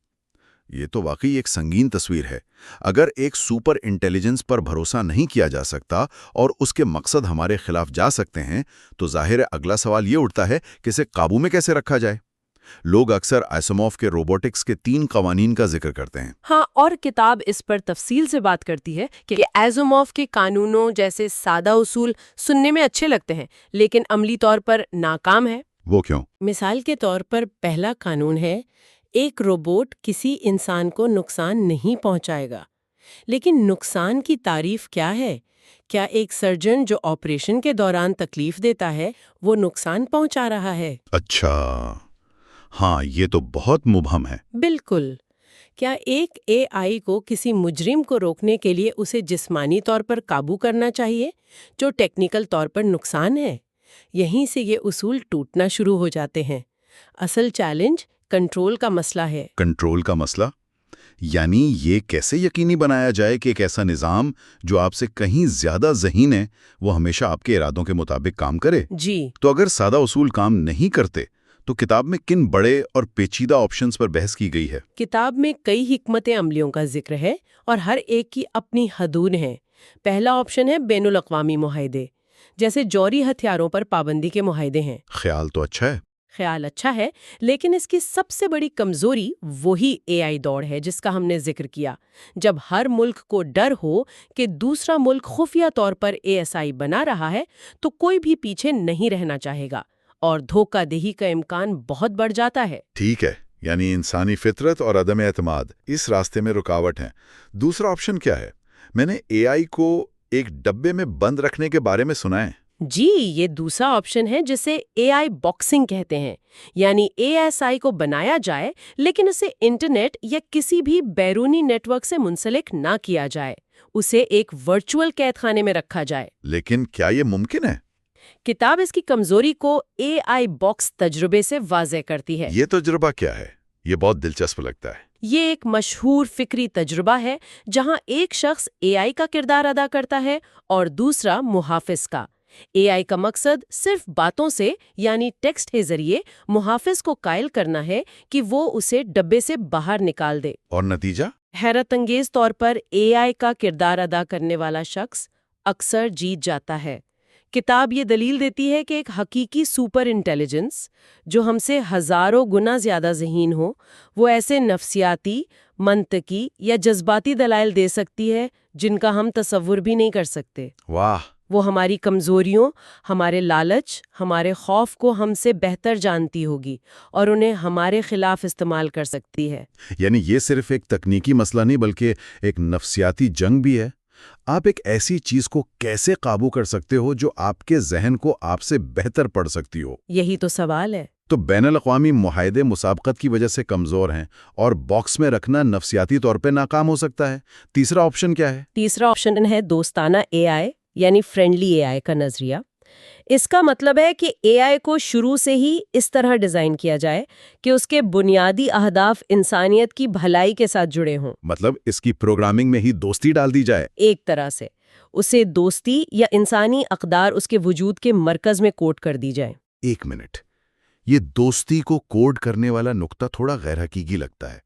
یہ تو واقعی ایک سنگین تصویر ہے۔ اگر ایک سپر انٹیلیجنس پر بھروسہ نہیں کیا جا سکتا اور اس کے مقصد ہمارے خلاف جا سکتے ہیں تو ظاہر ہے اگلا سوال یہ اٹھتا ہے کہ اسے قابو میں کیسے رکھا جائے؟ لوگ اکثر آئسوموف کے روبوٹکس کے 3 قوانین کا ذکر کرتے ہیں۔ ہاں، اور کتاب اس پر تفصیل سے بات کرتی ہے کہ آئسوموف کے قانونوں جیسے سادہ اصول سننے میں اچھے لگتے ہیں لیکن عملی طور پر ناکام ہے۔ وہ کیوں؟ مثال کے طور پر پہلا قانون ہے، ایک روبوٹ کسی انسان کو نقصان نہیں پہنچائے گا۔ لیکن نقصان کی تعریف کیا ہے؟ کیا ایک سرجن جو آپریشن کے دوران تکلیف دیتا ہے وہ نقصان پہنچا رہا ہے؟ اچھا، ہاں، یہ تو بہت مبہم ہے۔ بالکل. کیا ایک اے آئی کو کسی مجرم کو روکنے کے لیے اسے جسمانی طور پر قابو کرنا چاہیے جو ٹیکنیکل طور پر نقصان ہے؟ یہیں سے یہ اصول ٹوٹنا شروع ہو جاتے ہیں. اصل چیلنج کنٹرول کا مسئلہ ہے. کنٹرول کا مسئلہ؟ یعنی یہ کیسے یقینی بنایا جائے کہ ایک ایسا نظام جو آپ سے کہیں زیادہ ذہین ہے وہ ہمیشہ آپ کے ارادوں کے مطابق کام کرے؟ جی. تو اگر سادہ اصول کام نہیں کرتے تو کتاب میں کن بڑے اور پیچیدہ آپشنز پر بحث کی گئی ہے؟ کتاب میں کئی حکمت عملیوں کا ذکر ہے اور ہر ایک کی اپنی حدود ہیں. پہلا آپشن ہے بین الاقوامی معاہدے، جیسے جوہری ہتھیاروں پر پابندی کے معاہدے ہیں. خیال تو اچھا ہے. خیال اچھا ہے، لیکن اس کی سب سے بڑی کمزوری وہی اے آئی دوڑ ہے جس کا ہم نے ذکر کیا. جب ہر ملک کو ڈر ہو کہ دوسرا ملک خفیہ طور پر اے ایس آئی بنا رہا ہے تو کوئی بھی پیچھے نہیں رہنا چاہے گا اور دھوکہ دہی کا امکان بہت بڑھ جاتا ہے. ٹھیک ہے، یعنی انسانی فطرت اور عدم اعتماد اس راستے میں رکاوٹ ہیں. دوسرا آپشن کیا ہے؟ میں نے اے آئی کو ایک ڈبے میں بند رکھنے کے بارے میں سنا ہے. جی، یہ دوسرا آپشن ہے جسے اے آئی باکسنگ کہتے ہیں. یعنی اے ایس آئی کو بنایا جائے لیکن اسے انٹرنیٹ یا کسی بھی بیرونی نیٹ ورک سے منسلک نہ کیا جائے. اسے ایک ورچوئل قید خانے میں رکھا جائے. لیکن کیا یہ ممکن ہے؟ کتاب اس کی کمزوری کو اے آئی باکس تجربے سے واضح کرتی ہے. یہ تجربہ کیا ہے؟ یہ بہت دلچسپ لگتا ہے. یہ ایک مشہور فکری تجربہ ہے جہاں ایک شخص اے آئی کا کردار ادا کرتا ہے اور دوسرا محافظ کا. اے آئی کا مقصد صرف باتوں سے یعنی ٹیکسٹ کے ذریعے محافظ کو قائل کرنا ہے کہ وہ اسے ڈبے سے باہر نکال دے. اور نتیجہ؟ حیرت انگیز طور پر اے آئی کا کردار ادا کرنے والا شخص اکثر جیت جاتا ہے. کتاب یہ دلیل دیتی ہے کہ ایک حقیقی سپر انٹیلیجنس جو ہم سے ہزاروں گنا زیادہ ذہین ہو وہ ایسے نفسیاتی، منطقی یا جذباتی دلائل دے سکتی ہے جن کا ہم تصور بھی نہیں کر سکتے. واہ! وہ ہماری کمزوریوں، ہمارے لالچ، ہمارے خوف کو ہم سے بہتر جانتی ہوگی اور انہیں ہمارے خلاف استعمال کر سکتی ہے. یعنی یہ صرف ایک تکنیکی مسئلہ نہیں بلکہ ایک نفسیاتی جنگ بھی ہے. آپ ایک ایسی چیز کو کیسے قابو کر سکتے ہو جو آپ کے ذہن کو آپ سے بہتر پڑھ سکتی ہو؟ یہی تو سوال ہے. تو بین الاقوامی معاہدے مسابقت کی وجہ سے کمزور ہیں اور باکس میں رکھنا نفسیاتی طور پہ ناکام ہو سکتا ہے. تیسرا آپشن کیا ہے؟ تیسرا آپشن ہے دوستانہ اے آئی یعنی فرینڈلی اے آئی کا نظریہ. اس کا مطلب ہے کہ اے آئی کو شروع سے ہی اس طرح ڈیزائن کیا جائے کہ اس کے بنیادی اہداف انسانیت کی بھلائی کے ساتھ جڑے ہوں. مطلب اس کی پروگرامنگ میں ہی دوستی ڈال دی جائے؟ ایک طرح سے اسے دوستی یا انسانی اقدار اس کے وجود کے مرکز میں کوڈ کر دی جائے. ایک منٹ، یہ دوستی کو کوڈ کرنے والا نقطہ تھوڑا غیر حقیقی لگتا ہے.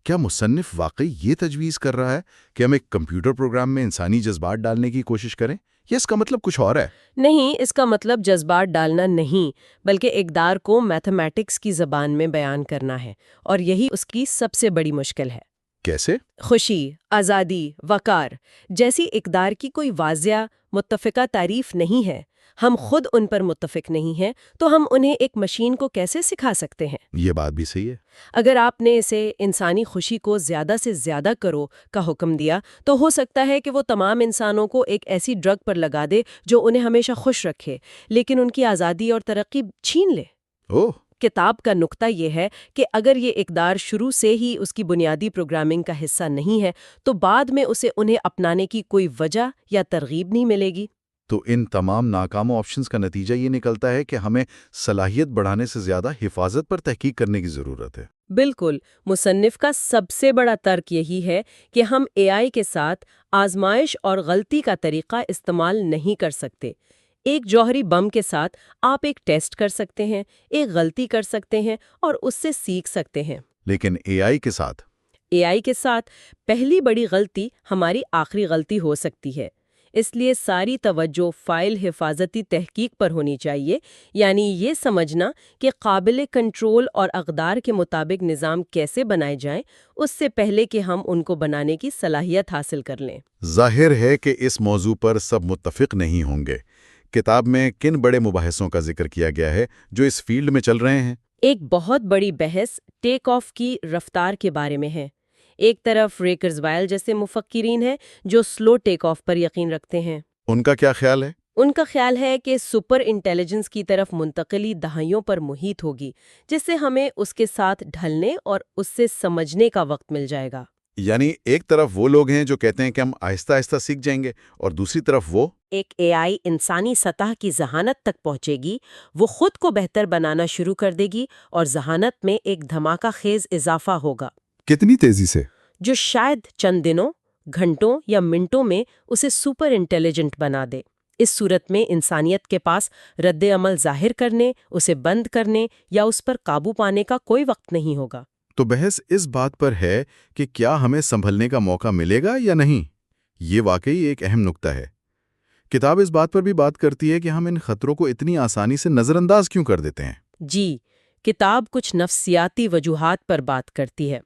کیا مصنف واقعی یہ تجویز کر رہا ہے کہ ہم ایک کمپیوٹر پروگرام میں انسانی جذبات ڈالنے کی کوشش کریں یا اس کا مطلب کچھ اور ہے؟ نہیں، اس کا مطلب جذبات ڈالنا نہیں بلکہ اقدار کو میتھمیٹکس کی زبان میں بیان کرنا ہے اور یہی اس کی سب سے بڑی مشکل ہے. کیسے؟ خوشی، آزادی، وقار جیسی اقدار کی کوئی واضح متفقہ تعریف نہیں ہے. ہم خود ان پر متفق نہیں ہیں تو ہم انہیں ایک مشین کو کیسے سکھا سکتے ہیں؟ یہ بات بھی صحیح ہے. اگر آپ نے اسے انسانی خوشی کو زیادہ سے زیادہ کرو کا حکم دیا تو ہو سکتا ہے کہ وہ تمام انسانوں کو ایک ایسی ڈرگ پر لگا دے جو انہیں ہمیشہ خوش رکھے لیکن ان کی آزادی اور ترقی چھین لے. اوہ! کتاب کا نقطہ یہ ہے کہ اگر یہ اقدار شروع سے ہی اس کی بنیادی پروگرامنگ کا حصہ نہیں ہے تو بعد میں اسے انہیں اپنانے کی کوئی وجہ یا ترغیب نہیں ملے گی. تو ان تمام ناکام آپشنز کا نتیجہ یہ نکلتا ہے کہ ہمیں صلاحیت بڑھانے سے زیادہ حفاظت پر تحقیق کرنے کی ضرورت ہے. بالکل. مصنف کا سب سے بڑا ترک یہی ہے کہ ہم اے آئی کے ساتھ آزمائش اور غلطی کا طریقہ استعمال نہیں کر سکتے. ایک جوہری بم کے ساتھ آپ ایک ٹیسٹ کر سکتے ہیں، ایک غلطی کر سکتے ہیں اور اس سے سیکھ سکتے ہیں. لیکن اے آئی کے ساتھ؟ اے آئی کے ساتھ پہلی بڑی غلطی ہماری آخری غلطی ہو سکتی ہے. اس لیے ساری توجہ فائل حفاظتی تحقیق پر ہونی چاہیے، یعنی یہ سمجھنا کہ قابل کنٹرول اور اقدار کے مطابق نظام کیسے بنائے جائیں اس سے پہلے کہ ہم ان کو بنانے کی صلاحیت حاصل کر لیں. ظاہر ہے کہ اس موضوع پر سب متفق نہیں ہوں گے. کتاب میں کن بڑے مباحثوں کا ذکر کیا گیا ہے جو اس فیلڈ میں چل رہے ہیں؟ ایک بہت بڑی بحث ٹیک آف کی رفتار کے بارے میں ہے. ایک طرف ریکرز وائل جیسے مفکرین ہیں جو سلو ٹیک آف پر یقین رکھتے ہیں. ان کا کیا خیال ہے؟ ان کا خیال ہے کہ سپر انٹیلیجنس کی طرف منتقلی دہائیوں پر محیط ہوگی، جس سے ہمیں اس کے ساتھ ڈھلنے اور اس سے سمجھنے کا وقت مل جائے گا۔ یعنی ایک طرف وہ لوگ ہیں جو کہتے ہیں کہ ہم آہستہ آہستہ سیکھ جائیں گے، اور دوسری طرف وہ ایک اے آئی انسانی سطح کی ذہانت تک پہنچے گی، وہ خود کو بہتر بنانا شروع کر دے گی اور ذہانت میں ایک دھماکہ خیز اضافہ ہوگا کتنی تیزی سے؟ جو شاید چند دنوں، گھنٹوں یا منٹوں میں اسے سپر انٹیلیجنٹ بنا دے۔ اس صورت میں انسانیت کے پاس رد عمل ظاہر کرنے، اسے بند کرنے یا اس پر قابو پانے کا کوئی وقت نہیں ہوگا۔ تو بحث اس بات پر ہے کہ کیا ہمیں سنبھلنے کا موقع ملے گا یا نہیں؟ یہ واقعی ایک اہم نکتہ ہے۔ کتاب اس بات پر بھی بات کرتی ہے کہ ہم ان خطروں کو اتنی آسانی سے نظر انداز کیوں کر دیتے ہیں؟ جی، کتاب کچھ نفسیاتی وجوہات پر بات کرتی ہے۔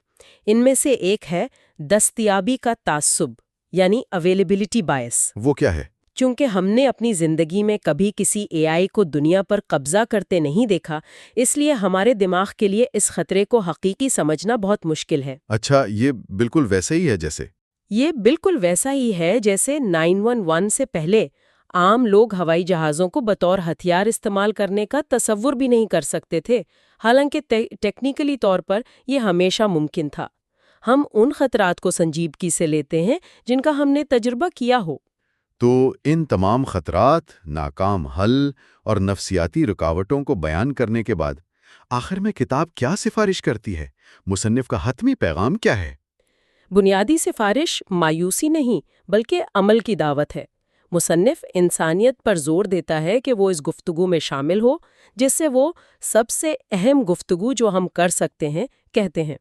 ان میں سے ایک ہے دستیابی کا تعصب، یعنی اویلیبلٹی بائس۔ وہ کیا ہے؟ چونکہ ہم نے اپنی زندگی میں کبھی کسی اے آئی کو دنیا پر قبضہ کرتے نہیں دیکھا، اس لیے ہمارے دماغ کے لیے اس خطرے کو حقیقی سمجھنا بہت مشکل ہے۔ اچھا، یہ بالکل ویسے ہی ہے جیسے یہ بالکل ویسا ہی ہے جیسے 911 سے پہلے عام لوگ ہوائی جہازوں کو بطور ہتھیار استعمال کرنے کا تصور بھی نہیں کر سکتے تھے، حالانکہ ٹیکنیکلی طور پر یہ ہمیشہ ممکن تھا۔ ہم ان خطرات کو سنجیدگی سے لیتے ہیں جن کا ہم نے تجربہ کیا ہو۔ تو ان تمام خطرات، ناکام حل اور نفسیاتی رکاوٹوں کو بیان کرنے کے بعد آخر میں کتاب کیا سفارش کرتی ہے؟ مصنف کا حتمی پیغام کیا ہے؟ بنیادی سفارش مایوسی نہیں بلکہ عمل کی دعوت ہے۔ مصنف انسانیت پر زور دیتا ہے کہ وہ اس گفتگو میں شامل ہو، جس سے وہ سب سے اہم گفتگو جو ہم کر سکتے ہیں کہتے ہیں۔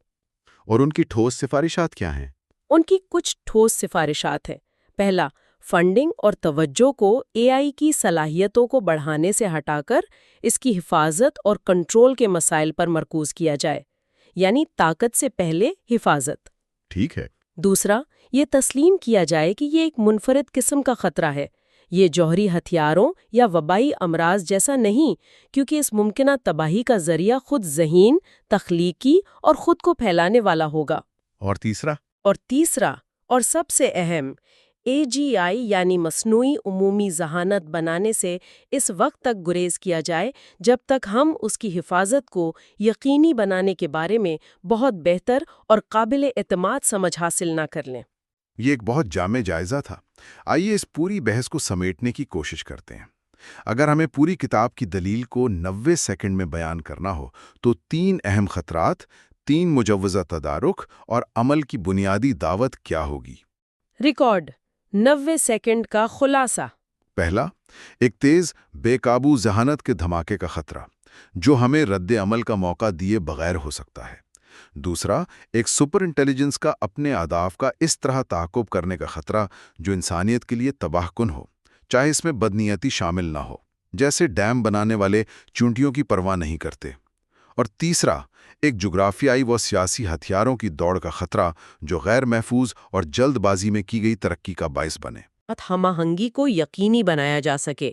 اور ان کی ٹھوس سفارشات کیا ہیں؟ ان کی کچھ ٹھوس سفارشات ہیں۔ پہلا، فنڈنگ اور توجہ کو اے آئی کی صلاحیتوں کو بڑھانے سے ہٹا کر اس کی حفاظت اور کنٹرول کے مسائل پر مرکوز کیا جائے، یعنی طاقت سے پہلے حفاظت۔ ٹھیک ہے۔ دوسرا، یہ تسلیم کیا جائے کہ یہ ایک منفرد قسم کا خطرہ ہے، یہ جوہری ہتھیاروں یا وبائی امراض جیسا نہیں، کیونکہ اس ممکنہ تباہی کا ذریعہ خود ذہین، تخلیقی اور خود کو پھیلانے والا ہوگا۔ اور تیسرا اور سب سے اہم، اے جی آئی یعنی مصنوعی عمومی ذہانت بنانے سے اس وقت تک گریز کیا جائے جب تک ہم اس کی حفاظت کو یقینی بنانے کے بارے میں بہت بہتر اور قابل اعتماد سمجھ حاصل نہ کر لیں۔ یہ ایک بہت جامع جائزہ تھا۔ آئیے اس پوری بحث کو سمیٹنے کی کوشش کرتے ہیں۔ اگر ہمیں پوری کتاب کی دلیل کو 90 سیکنڈ میں بیان کرنا ہو تو 3 اہم خطرات، 3 مجوزہ تدارک اور عمل کی بنیادی دعوت کیا ہوگی؟ ریکارڈ 90 سیکنڈ کا خلاصہ۔ پہلا، ایک تیز بے قابو ذہانت کے دھماکے کا خطرہ جو ہمیں رد عمل کا موقع دیے بغیر ہو سکتا ہے۔ دوسرا، ایک سپر انٹیلیجنس کا اپنے اہداف کا اس طرح تعاقب کرنے کا خطرہ جو انسانیت کے لیے تباہ کن ہو، چاہے اس میں بدنیتی شامل نہ ہو، جیسے ڈیم بنانے والے چونٹیوں کی پرواہ نہیں کرتے۔ اور تیسرا، ایک جغرافیائی و سیاسی ہتھیاروں کی دوڑ کا خطرہ جو غیر محفوظ اور جلد بازی میں کی گئی ترقی کا باعث بنے۔ ہم آہنگی کو یقینی بنایا جا سکے۔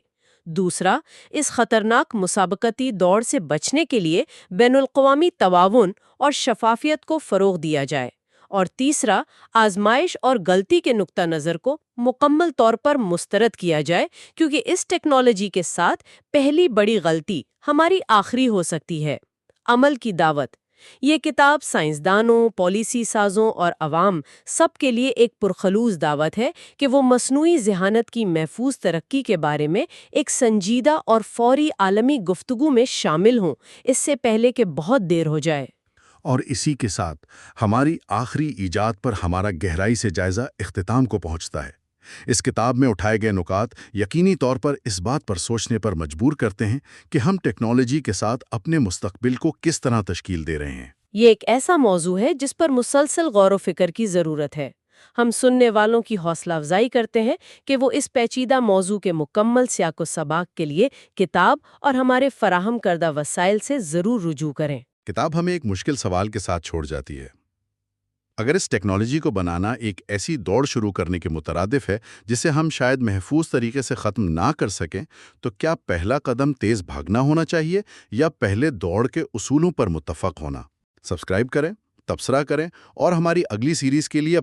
دوسرا، اس خطرناک مسابقتی دوڑ سے بچنے کے لیے بین الاقوامی تعاون اور شفافیت کو فروغ دیا جائے۔ اور تیسرا، آزمائش اور غلطی کے نقطہ نظر کو مکمل طور پر مسترد کیا جائے، کیونکہ اس ٹیکنالوجی کے ساتھ پہلی بڑی غلطی ہماری آخری ہو سکتی ہے۔ عمل کی دعوت۔ یہ کتاب سائنسدانوں، پالیسی سازوں اور عوام سب کے لیے ایک پرخلوص دعوت ہے کہ وہ مصنوعی ذہانت کی محفوظ ترقی کے بارے میں ایک سنجیدہ اور فوری عالمی گفتگو میں شامل ہوں، اس سے پہلے کہ بہت دیر ہو جائے۔ اور اسی کے ساتھ ہماری آخری ایجاد پر ہمارا گہرائی سے جائزہ اختتام کو پہنچتا ہے۔ اس کتاب میں اٹھائے گئے نکات یقینی طور پر اس بات پر سوچنے پر مجبور کرتے ہیں کہ ہم ٹیکنالوجی کے ساتھ اپنے مستقبل کو کس طرح تشکیل دے رہے ہیں۔ یہ ایک ایسا موضوع ہے جس پر مسلسل غور و فکر کی ضرورت ہے۔ ہم سننے والوں کی حوصلہ افزائی کرتے ہیں کہ وہ اس پیچیدہ موضوع کے مکمل سیاق و سباق کے لیے کتاب اور ہمارے فراہم کردہ وسائل سے ضرور رجوع کریں۔ کتاب ہمیں ایک مشکل سوال کے ساتھ چھوڑ جاتی ہے۔ اگر اس ٹیکنالوجی کو بنانا ایک ایسی دوڑ شروع کرنے کے مترادف ہے جسے ہم شاید محفوظ طریقے سے ختم نہ کر سکیں، تو کیا پہلا قدم تیز بھاگنا ہونا چاہیے یا پہلے دوڑ کے اصولوں پر متفق ہونا؟ سبسکرائب کریں، تبصرہ کریں اور ہماری اگلی سیریز کے لیے